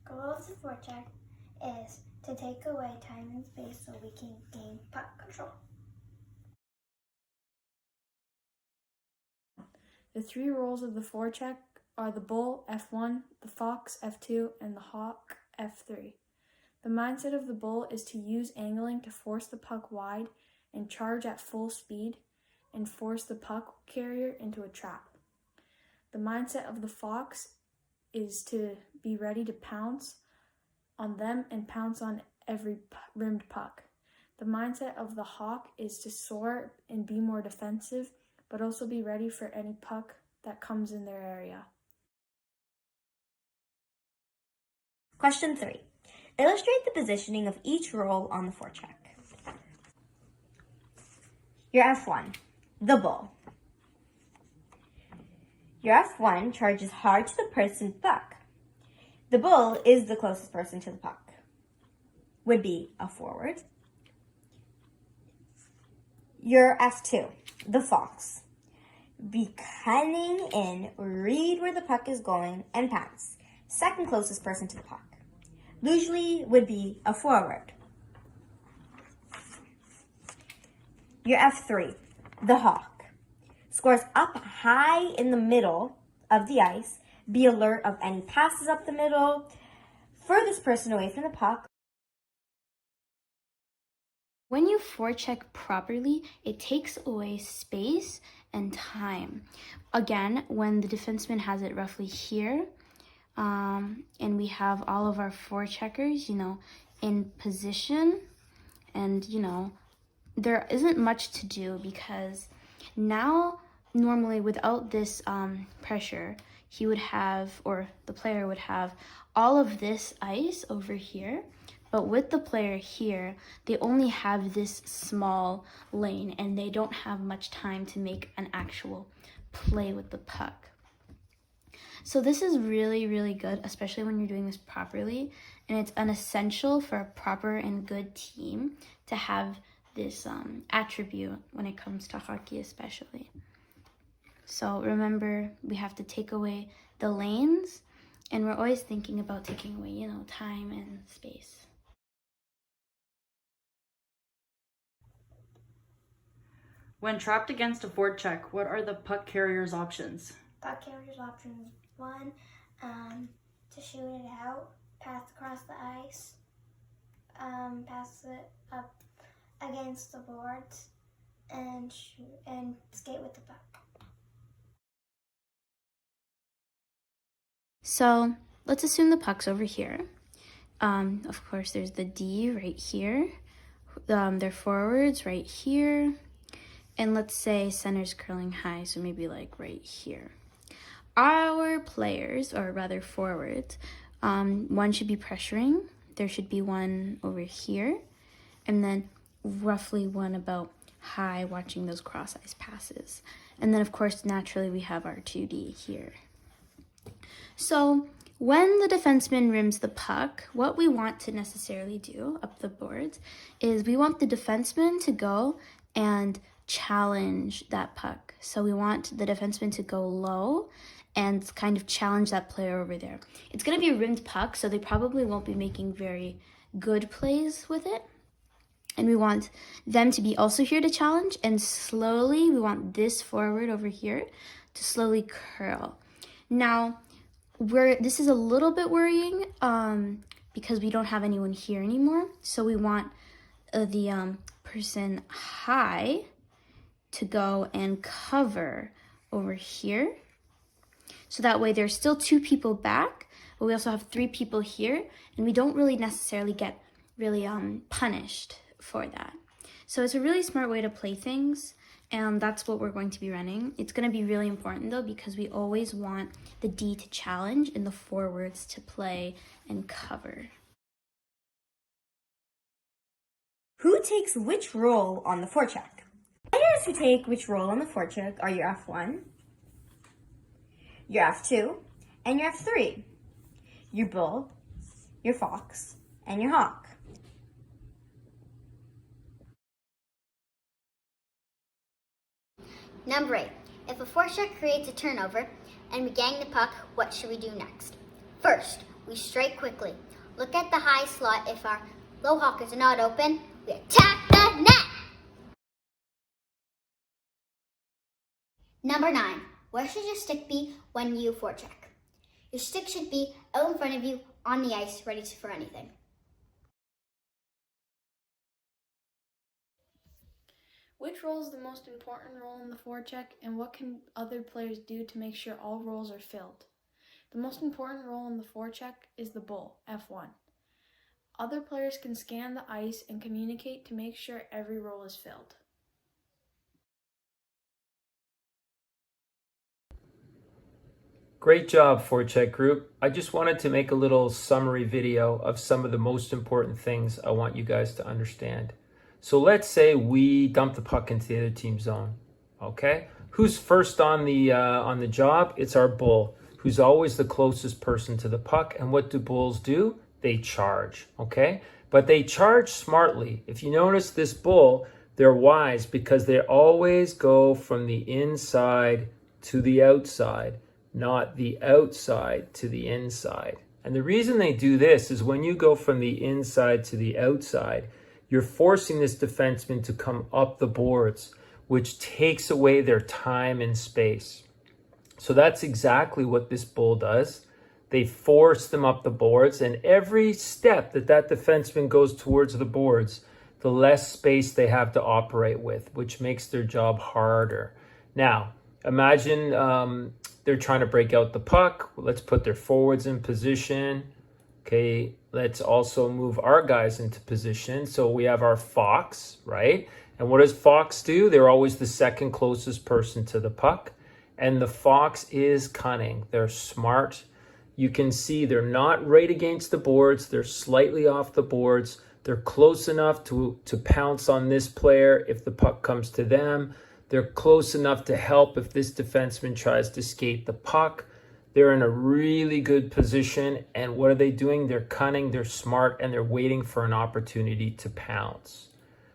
goal of the forecheck is to take away time and space so we can gain puck control. The three roles of the forecheck are the bull, F1, the fox, F2, and the hawk, F3. The mindset of the bull is to use angling to force the puck wide and charge at full speed and force the puck carrier into a trap. The mindset of the fox is to be ready to pounce on them and pounce on every rimmed puck. The mindset of the hawk is to soar and be more defensive, but also be ready for any puck that comes in their area. Question 3. Illustrate the positioning of each role on the forecheck. Your F1, the bull. Your F1 charges hard to the person's puck. The bull is the closest person to the puck. Would be a forward. Your F2, the fox. Be cunning in, read where the puck is going, and pounce. Second closest person to the puck. Usually would be a forward. Your F3, the hawk. Scores up high in the middle of the ice. Be alert of any passes up the middle. Furthest person away from the puck. When you forecheck properly, it takes away space and time. Again, when the defenseman has it roughly here, and we have all of our forecheckers, in position, and, there isn't much to do because now, normally without this pressure, he would have, or the player would have, all of this ice over here. But with the player here, they only have this small lane and they don't have much time to make an actual play with the puck. So this is really, really good, especially when you're doing this properly. And it's an essential for a proper and good team to have this attribute when it comes to hockey especially. So remember, we have to take away the lanes, and we're always thinking about taking away, time and space. When trapped against a forecheck, what are the puck carrier's options? Puck carrier's options: 1, to shoot it out, pass across the ice, pass it up against the boards, and shoot and skate with the puck. So let's assume the puck's over here. Of course, there's the D right here. Their forwards right here. And let's say center's curling high, so maybe like right here. Our players, or rather forwards, one should be pressuring. There should be one over here. And then roughly one about high, watching those cross ice passes. And then of course, naturally we have our 2D here. So when the defenseman rims the puck, what we want to necessarily do up the boards is we want the defenseman to go and challenge that puck. So we want the defenseman to go low and kind of challenge that player over there. It's going to be a rimmed puck, so they probably won't be making very good plays with it. And we want them to be also here to challenge, and slowly we want this forward over here to slowly curl. Now, this is a little bit worrying because we don't have anyone here anymore. So we want the person high to go and cover over here. So that way there's still 2 people back, but we also have 3 people here, and we don't really necessarily get really punished for that. So it's a really smart way to play things, and that's what we're going to be running. It's going to be really important though, because we always want the D to challenge and the forwards to play and cover. Who takes which role on the forecheck? Players who take which role on the forecheck are your F1, your F2, and your F3. Your bull, your fox, and your hawk. Number 8. If a forecheck creates a turnover and we gang the puck, what should we do next? First, we strike quickly. Look at the high slot. If our low hawkers are not open, we attack the net. Number 9. Where should your stick be when you forecheck? Your stick should be out in front of you on the ice, ready for anything. Which role is the most important role in the forecheck, and what can other players do to make sure all roles are filled? The most important role in the forecheck is the bull, F1. Other players can scan the ice and communicate to make sure every role is filled. Great job, Forecheck Group. I just wanted to make a little summary video of some of the most important things I want you guys to understand. So let's say we dump the puck into the other team's zone, okay? Who's first on the job? It's our bull, who's always the closest person to the puck. And what do bulls do? They charge, okay? But they charge smartly. If you notice this bull, they're wise because they always go from the inside to the outside, not the outside to the inside. And the reason they do this is when you go from the inside to the outside, you're forcing this defenseman to come up the boards, which takes away their time and space. So that's exactly what this bull does. They force them up the boards, and every step that defenseman goes towards the boards, the less space they have to operate with, which makes their job harder. Now, imagine they're trying to break out the puck. Let's put their forwards in position. Okay, let's also move our guys into position. So we have our Fox, right? And what does Fox do? They're always the second closest person to the puck. And the Fox is cunning. They're smart. You can see they're not right against the boards. They're slightly off the boards. They're close enough to pounce on this player if the puck comes to them. They're close enough to help if this defenseman tries to skate the puck. They're in a really good position. And what are they doing? They're cunning, they're smart, and they're waiting for an opportunity to pounce.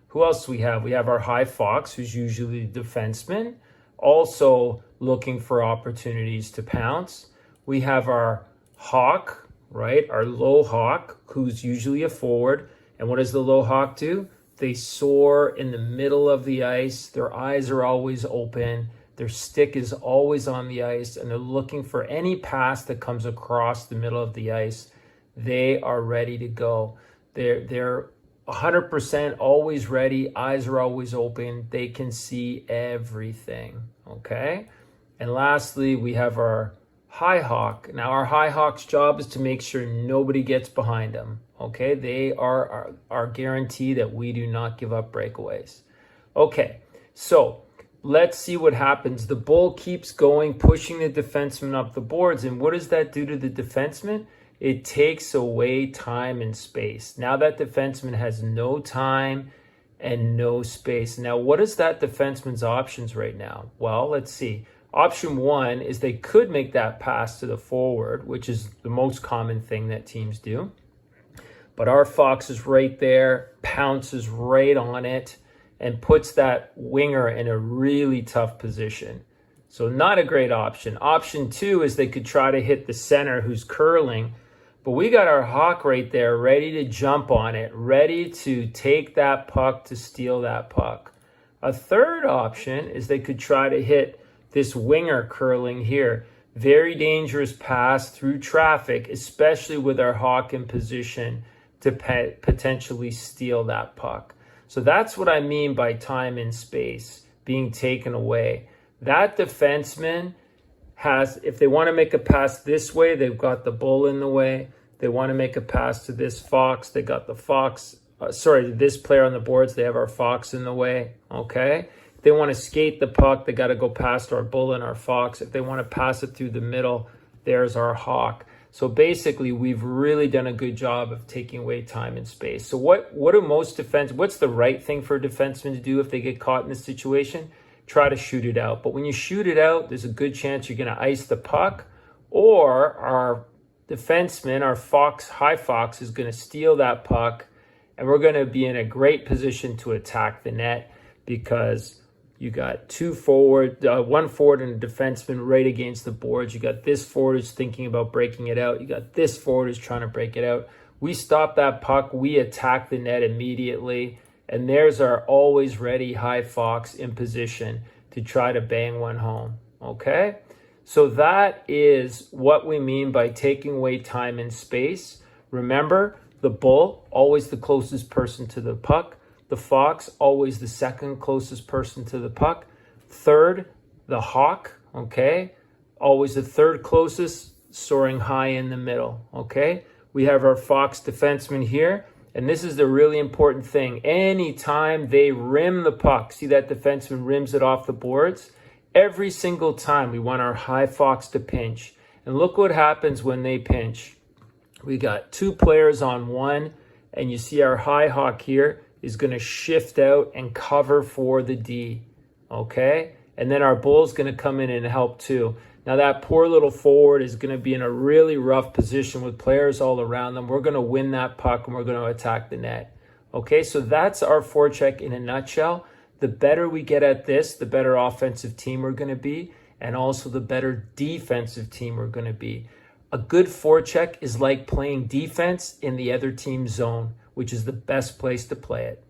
Who else do we have? We have our high Fox, who's usually the defenseman, also looking for opportunities to pounce. We have our Hawk, right? Our low Hawk, who's usually a forward. And what does the low Hawk do? They soar in the middle of the ice. Their eyes are always open. Their stick is always on the ice, and they're looking for any pass that comes across the middle of the ice. They are ready to go. They're 100% always ready. Eyes are always open. They can see everything, okay? And lastly, we have our High Hawk. Now, our High Hawk's job is to make sure nobody gets behind them, okay? They are our guarantee that we do not give up breakaways. Okay, so let's see what happens. The bull keeps going, pushing the defenseman up the boards. And what does that do to the defenseman? It takes away time and space. Now that defenseman has no time and no space. Now, what is that defenseman's options right now? Well, let's see. Option one is they could make that pass to the forward, which is the most common thing that teams do. But our Fox is right there, pounces right on it, and puts that winger in a really tough position. So not a great option. Option two is they could try to hit the center who's curling, but we got our Hawk right there ready to jump on it, ready to take that puck, to steal that puck. A third option is they could try to hit this winger curling here. Very dangerous pass through traffic, especially with our Hawk in position to potentially steal that puck. So that's what I mean by time and space being taken away. That defenseman has, if they want to make a pass this way, they've got the bull in the way. They want to make a pass to this Fox, they got the Fox, this player on the boards, they have our Fox in the way, okay? If they want to skate the puck, they got to go past our bull and our Fox. If they want to pass it through the middle, there's our Hawk. So basically, we've really done a good job of taking away time and space. So what do most what's the right thing for a defenseman to do if they get caught in this situation? Try to shoot it out. But when you shoot it out, there's a good chance you're going to ice the puck, or our defenseman, our Fox, high Fox, is going to steal that puck, and we're going to be in a great position to attack the net because You got two forward, one forward and a defenseman right against the boards. You got this forward who's thinking about breaking it out. You got this forward who's trying to break it out. We stop that puck. We attack the net immediately. And there's our always ready high Fox in position to try to bang one home. Okay? So that is what we mean by taking away time and space. Remember, the bull, always the closest person to the puck. The fox, always the second closest person to the puck. Third, the hawk, okay? Always the third closest, soaring high in the middle, okay? We have our fox defenseman here, and this is the really important thing. Anytime they rim the puck, see that defenseman rims it off the boards? Every single time we want our high fox to pinch. And look what happens when they pinch. We got two players on one, and you see our high hawk here is going to shift out and cover for the D, okay? And then our bull's going to come in and help too. Now that poor little forward is going to be in a really rough position with players all around them. We're going to win that puck and we're going to attack the net. Okay, so that's our forecheck in a nutshell. The better we get at this, the better offensive team we're going to be, and also the better defensive team we're going to be. A good forecheck is like playing defense in the other team's zone, which is the best place to play it.